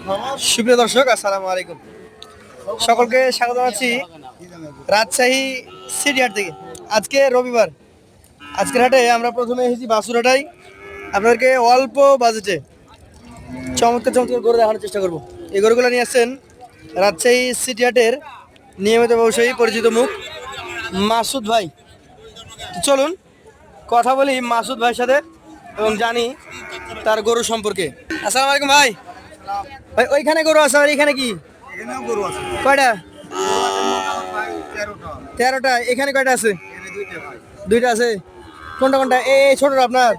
সুপ্রিয় দর্শক, আসসালামু আলাইকুম। সকলকে স্বাগত জানাচ্ছি রাজশাহী সিটি হাট থেকে। আজকে রবিবার, আজকের হাটে আমরা প্রথমে এসেছি বাসুরহাটাই। আপনাদেরকে অল্প বাজেটে চমৎকার চমৎকার গরু দেখানোর চেষ্টা করব। এই গরুগুলো নিয়ে আসছেন রাজশাহী সিটি হাটের নিয়মিত ব্যবসায়ী, পরিচিত মুখ মাসুদ ভাই। চলুন কথা বলি মাসুদ ভাইয়ের সাথে এবং জানি তার গরু সম্পর্কে। আসসালামু আলাইকুম ভাই। ভাই ওইখানে গরু আছে আর এখানে কি কয়টা? 13টা। এখানে কয়টা আছে? দুইটা আছে। কোনটা কোনটা? এই ছোটটা আপনার?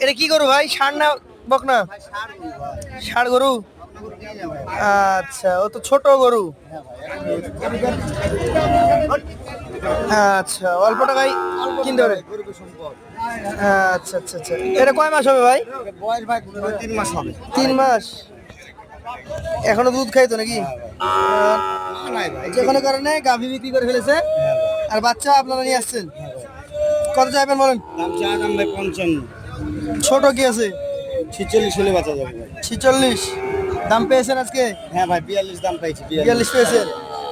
এটা কি গরু ভাই, ষাঁড় না বকনা? ষাঁড় গরু। আচ্ছা, ও তো ছোট গরু। আচ্ছা, অল্প টাকায় কিনতে হবে। আচ্ছা আচ্ছা আচ্ছা, এটা কয় মাস হবে ভাই? বয়স ভাই 3 মাস হবে। 3 মাস। এখনো দুধ খাই তো নাকি? যে কোনো কারণে গাভী বিক্রি করে ফেলেছে আর বাচ্চা আপনারা নিয়ে আসছেন। কত চাইবেন বলেন? দাম চা দাম ভাই 55। ছোট কি আছে? 46 হলে বাঁচা যাবে ভাই। 46 দাম পেয়েছেন আজকে? হ্যাঁ ভাই 42 দাম পাইছি। 42 পেয়েছেন।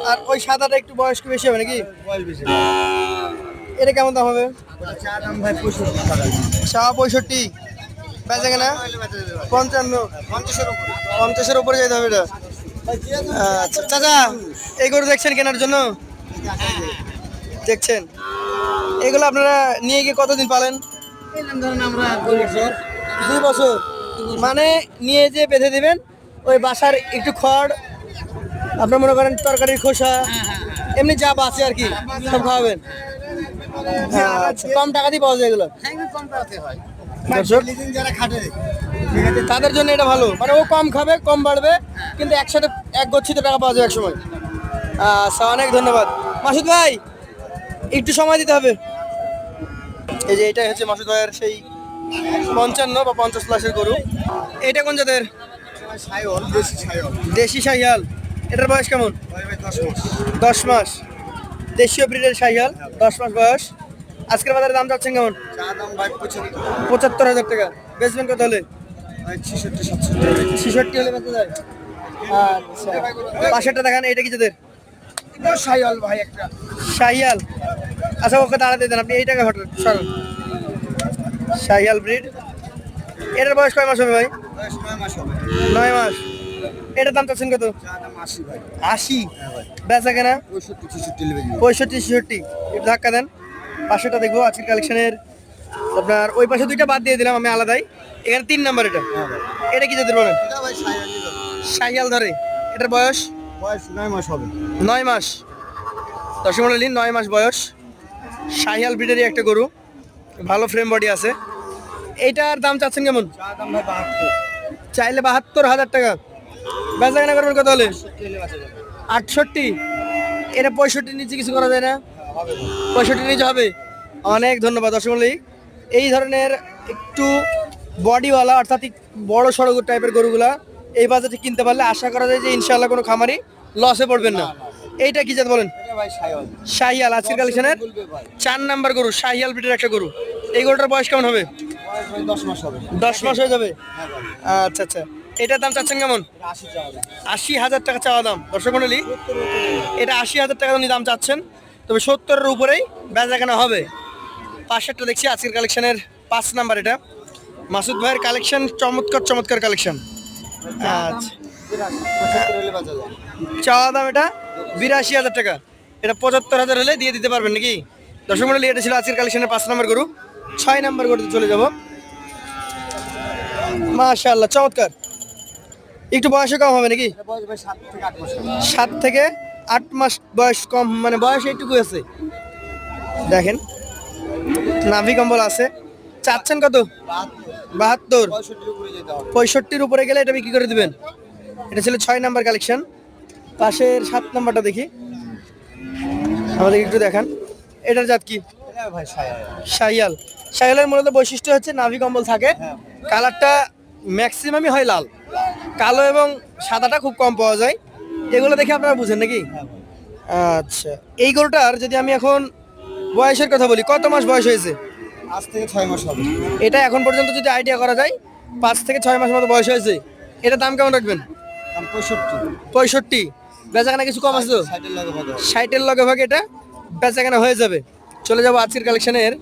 আর ওই সাদাটা একটু বয়স কি বেশি হবে নাকি? বয়স বেশি। এটা কেমন দাম হবে? ওটা চা দাম ভাই 65 টাকা। 65 বেচে কেনা 55। 50-এর উপরে যেতে হবে এটা। আচ্ছা চাচা, এই গরু দেখছেন কেনার জন্য? দেখছেন এগুলো আপনারা নিয়ে গিয়ে কতদিন পালেন? আমরা 2 বছর। 2 বছর। মানে নিয়ে যে বেঁধে দিবেন, ওই বাসার একটু খড়, আপনার মনে করেন তরকারির খোসা, এমনি যা বাঁচে আর কি সব খাওয়াবেন। আচ্ছা, কম টাকা দিয়ে পাওয়া যায় এগুলো। কম টাকাতে হয়। দর্শক, যারা খাটে তাদের জন্য এটা ভালো, মানে ও কম খাবে, কম বাড়বে, কিন্তু একসাথে এক গচ্ছিত টাকা পাওয়া যায় এক সময়। আচ্ছা, অনেক ধন্যবাদ মাসুদ ভাই, একটু সময় দিতে হবে। এই যে এটাই হচ্ছে মাসুদ ভাইয়ের সেই 55 বা 50 প্লাসের গরু। এটা কোন জাতের? সাইওয়াল, দেশি সাইওয়াল। দেশি শাহিয়াল। এটার বয়স কেমন? ভাই 10 মাস। 10 মাস। দেশীয় ব্রিডের শাহিয়াল, 10 মাস বয়স। আজকের বাজারে দাম যাচ্ছেন কেমন? চা দাম ভাই 75। 75,000 টাকা। বেচবেন কত হলে? ভাই 66 67। 66 হলে বেচা যায়। আচ্ছা, পাশেরটা দেখান, এটা কি জাতের? সাইওয়াল ভাই একটা। শাহিয়াল। আচ্ছা, ওকে দাঁড়াতে দেন, আপনি এই টাকা হঠাৎ সরান। শাহিয়াল ব্রিড। এটার বয়স কয় মাস হবে ভাই? বয়স 9 মাস হবে। 9 মাস। এটার দাম চাচ্ছেন কত? চা দাম 80 ভাই। 80। হ্যাঁ ভাই। বেচা কেনা 65 66 লেবে দিবে। 65-66। একটু ধাক্কা দেন। পাশেরটা দেখবো আজকের কালেকশনের। আপনার ওই পাশে দুইটা বাদ দিয়ে দিলাম আমি আলাদাই। এখানে 3 নাম্বার এটা। হ্যাঁ ভাই। এটা কি জাতের বলেন? এটা ভাই সাইওয়াল দিল। শাহিয়াল ধরে। এটার বয়স বয়স 9 মাস হবে। 9 মাস। দর্শক মণ্ডলী, 9 মাস বয়স। শাহিয়াল ব্রিডেরই একটা গরু, ভালো ফ্রেম বডি আছে। এইটার দাম চাচ্ছেন কেমন? চা দাম ভাই 72। চাইলে 72,000 টাকা। বেচা কেনা করবেন কত হলে? 70 হলে বাঁচা যাবে। 68। এটা 65 নিচে কিছু করা যায় না? হবে ভাই। 65 নিচে হবে। অনেক ধন্যবাদ দর্শক মণ্ডলী। এই ধরনের একটু বডিওয়ালা অর্থাৎ বড় সড়ো টাইপের গরুগুলা এই বাজারে কিনতে পারলে আশা করা যায় যে ইনশাআল্লাহ কোনো খামারি লসে পড়বেন না। এইটা কি জাত বলেন? এটা ভাই সাইওয়াল। শাহিয়াল। আজকের কালেকশনের বলবে ভাই। 4 নাম্বার গরু, শাহিয়াল ব্রিডের একটা গরু। এই গরুটার বয়স কেমন হবে? বয়স ভাই 10 মাস হবে। 10 মাস হয়ে যাবে। হ্যাঁ ভাই। আচ্ছা আচ্ছা, এটার দাম চাচ্ছেন কেমন? এটা 80 চা দাম। 80,000 টাকা চাওয়া দাম। দর্শক মণ্ডলী, এটা 80,000 টাকা উনি দাম চাচ্ছেন, তবে 70-এর উপরেই বেচা কেনা হবে। পাশেরটা দেখছি আজকের কালেকশনের 5 নাম্বার। এটা মাসুদ ভাইয়ের কালেকশন, চমৎকার চমৎকার কালেকশন। আচ্ছা, 75 হলে বাঁচা যাবে। চাওয়া দাম এটা 82,000 টাকা। এটা 75,000 হলে দিয়ে দিতে পারবেন নাকি? দর্শক মণ্ডলী, এটা ছিল আজকের কালেকশনের 5 নাম্বার গরু। 6 নাম্বার গরুতে চলে যাব। মাশাআল্লাহ, চমৎকার। একটু বয়সে কম হবে নাকি? এটা বয়স ভাই 7 থেকে 8 মাস হবে। 7 থেকে 8 মাস বয়স কম, মানে বয়স এইটুকু আছে। দেখেন নাভি কম্বল আছে। চাচ্ছেন কত? 72। 65 উপরে যেতে হবে। 65-র উপরে গেলে এটা বিক্রি করে দিবেন। এটা ছিল 6 নাম্বার কালেকশন। পাশের 7 নাম্বারটা দেখি, আমাদের একটু দেখান। এটার জাত কি? এটা ভাই সাইওয়াল। শাহিয়াল। শাহিয়ালের মূলত বৈশিষ্ট্য হচ্ছে নাভি কম্বল থাকে, হ্যাঁ। কালারটা ম্যাক্সিমামই হয় লাল, কালো এবং সাদাটা খুব কম পাওয়া যায়। এগুলো দেখে আপনারা বুঝেন নাকি? হ্যাঁ ভাই। আচ্ছা, এই গরুটার যদি আমি এখন বয়সের কথা বলি, কত মাস বয়স হয়েছে? আজ থেকে 6 মাস হবে। এটা এখন পর্যন্ত যদি আইডিয়া করা যায় 5 থেকে 6 মাস মতো বয়স হয়েছে। এটা দাম কেমন রাখবেন? দাম 65। 65। বেচাকেনা কিছু কম আছে তো? 60 এর লগে ভাগে। 60-এর লগে ভাগে এটা বেচাকেনা হয়ে যাবে। চলে যাবো আজকের কালেকশনের।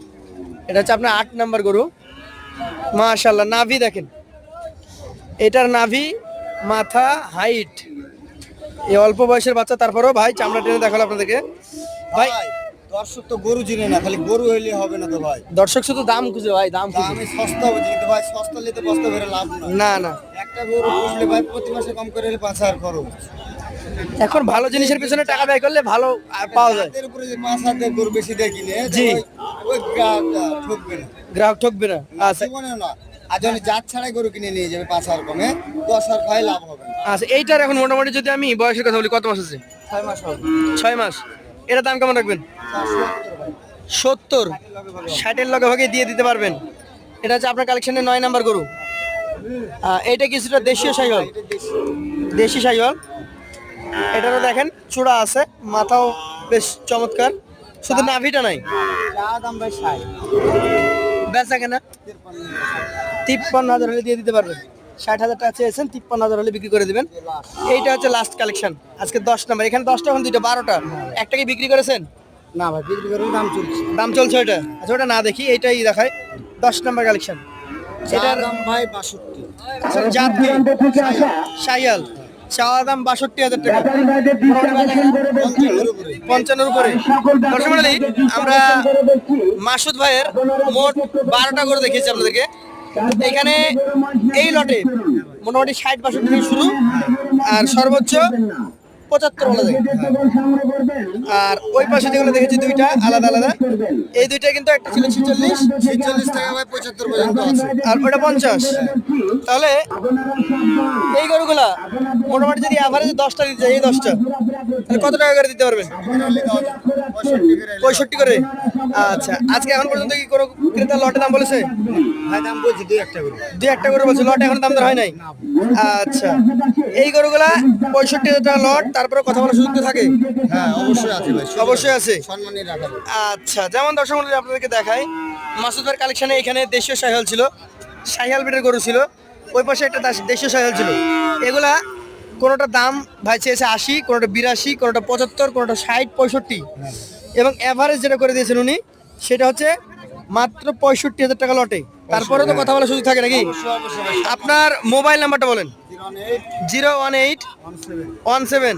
এটা হচ্ছে আপনার 8 নাম্বার গরু। মাশাআল্লাহ, নাভি দেখেন, এটার নাভি, মাথা, হাইট, এই অল্প বয়সের বাচ্চা, তারপরেও ভাই চামড়া টেনে দেখালো আপনাদেরকে। ভাই ভাই দর্শক তো গরু চিনে না, খালি গরু হইলে হবে না তো ভাই। দর্শক শুধু দাম খুঁজে ভাই, দাম খুঁজে। আমি সস্তা বুঝি, কিন্তু ভাই সস্তা নিতে বস্তা ভরে লাভ না। না না, একটা গরু পুষলে ভাই প্রতি মাসে কম করে 5,000 খরচ। এখন ভালো জিনিসের পিছনে টাকা ব্যয় করলে ভালো পাওয়া যায়। এর উপরে যে 5,000 গরু বেশি দেয় কিনে, জি। ওই গ্রাহকটা ঠকবে না। গ্রাহক ঠকবে না। আচ্ছা জীবনেও না। আর যখন জাত ছাড়াই গরু কিনে নিয়ে যাবে 5,000 কমে, 10,000 খাই লাভ হবে না। আচ্ছা, এইটার এখন মোটামুটি যদি আমি বয়সের কথা বলি, কত মাস আছে? 6 মাস হবে। 6 মাস। এটার দাম কেমন রাখবেন? 70। 60-এর লগে ভাগে দিয়ে দিতে পারবেন। এটা হচ্ছে আপনার কালেকশনের 9 নাম্বার গরু। এইটা কিছুটা দেশীয় শাহিওয়াল, এটা দেশি। দেশি শাহিওয়াল। এটারও দেখেন চূড়া আছে, মাথাও বেশ চমৎকার, শুধু নাভিটা নাই। চা দাম ভাই 60। বেচা কেনা 53,000 হলে দিয়ে দিতে পারবেন। 60,000 টাকা চেয়েছেন, 53,000 হলে বিক্রি করে দিবেন। এইটা হচ্ছে লাস্ট কালেকশন আজকে 10 নাম্বার। এখানে 10টা, এখন 2টা, 12টা। একটা কি বিক্রি করেছেন? না ভাই, বিক্রি করে দাম চলছে। দাম চলছে ওইটা। আচ্ছা, ওটা না দেখি, এইটাই দেখায়। 10 নাম্বার কালেকশন। এটার দাম ভাই 62। আচ্ছা, জাত কি? শাহিয়াল। চাওয়া দাম 62,000 টাকা। 55 উপরে। 55-এর উপরে। দর্শক মণ্ডলী, আমরা মাসুদ ভাইয়ের মোট 12টা করে দেখিয়েছি আপনাদেরকে। এখানে এই লটে মোটামুটি 60-62 থেকে শুরু, আর সর্বোচ্চ 75 বলা যায়। আর ওই পাশে যেগুলো দেখেছি দুইটা আলাদা আলাদা, এই দুইটা কিন্তু একটা ছিল 46, 46 টাকা ভাই 75 পর্যন্ত আছে। আর ওটা 50। তাহলে এই গরুগুলা মোটামুটি যদি অ্যাভারেজে 10টা দিতে যায়, এই 10টা, তাহলে কত টাকা করে দিতে পারবেন? 65 করে। আচ্ছা, আজকে এখন পর্যন্ত কি কোনো ক্রেতা লটে দাম বলেছে? ভাই দাম বলছি 2-1 করে। 2-1টা করে বলছে, লটে এখন দাম দর হয় নাই। আচ্ছা, এই গরুগুলা 65,000 টাকা লট, তারপরে কথা বলার সুযোগ তো থাকে? হ্যাঁ অবশ্যই আছে ভাই। অবশ্যই আছে। সম্মানই রাখা যাবে। আচ্ছা, যেমন দর্শক মণ্ডলী আপনাদেরকে দেখাই, মাসুদ ভাইয়ের কালেকশনে এখানে দেশীয় শাহিওয়াল ছিল, শাহিওয়াল ব্রিডের গরু ছিল। ওই পাশে একটা দেশীয় শাহিওয়াল ছিল। এগুলা কোনোটা দাম ভাই চেয়েছে 80, কোনোটা 82, কোনোটা 75, কোনোটা 60, 65, এবং এভারেজ যেটা করে দিয়েছেন উনি, সেটা হচ্ছে মাত্র 65,000 টাকা লটে। তারপরে তো কথা বলার সুযোগ থাকে নাকি? অবশ্যই অবশ্যই ভাই। আপনার মোবাইল নাম্বারটা বলেন। 08 018 17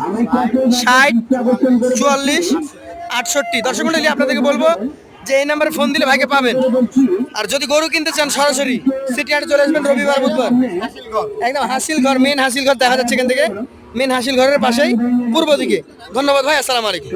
60 44 68। দর্শক মণ্ডলী, আপনাদেরকে বলবো যে এই নাম্বারে ফোন দিলে ভাইকে পাবেন। আর যদি গরু কিনতে চান সরাসরি সিটি হাটে চলে আসবেন রবিবার বুধবার। একদম হাসিল ঘর, মেন হাসিল ঘর দেখা যাচ্ছে এখান থেকে। মেন হাসিল ঘরের পাশেই পূর্ব দিকে। ধন্যবাদ ভাই, আসসালামু আলাইকুম।